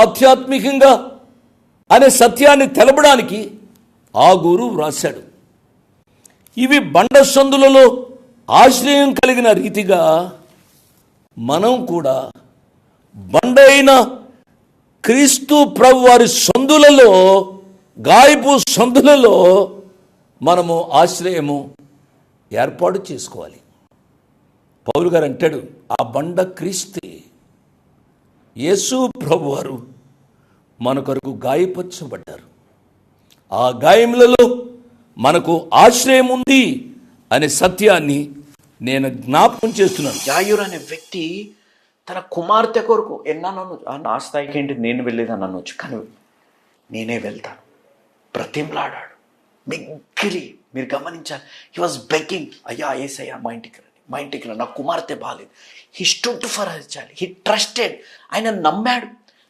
ఆధ్యాత్మికంగా అనే సత్యాన్ని తెలపడానికి ఆ గురువు వ్రాశాడు. ఇవి బండ సందులలో ఆశ్రయం కలిగిన రీతిగా మనం కూడా బండైన క్రీస్తు ప్రభు వారి సందులలో, గాయపు సందులలో మనము ఆశ్రయము ఏర్పాటు చేసుకోవాలి. పౌలు గారు అంటాడు, ఆ బండ క్రీస్తే. యేసు ప్రభు వారు మన కొరకు గాయపరచబడ్డారు. ఆ గాయములలో మనకు ఆశ్రయం ఉంది అనే సత్యాన్ని నేను జ్ఞాపకం చేస్తున్నాను. యాయూరు అనే వ్యక్తి తన కుమార్తె కొరకు ఎన్నాను, నా స్థాయికి ఏంటి నేను వెళ్ళేదని అనొచ్చు, కానీ నేనే వెళ్తాను బ్రతిమలాడాడు. మిక్కిలి మీరు గమనించాలి, హీ వాజ్ బెగ్గింగ్, అయ్యా ఏసయ్యా మా ఇంటికి రండి, మా ఇంటికి రండి, నా కుమార్తె బాగాలేదు. He stood for her child, he trusted, ఆయన నమ్మాడు.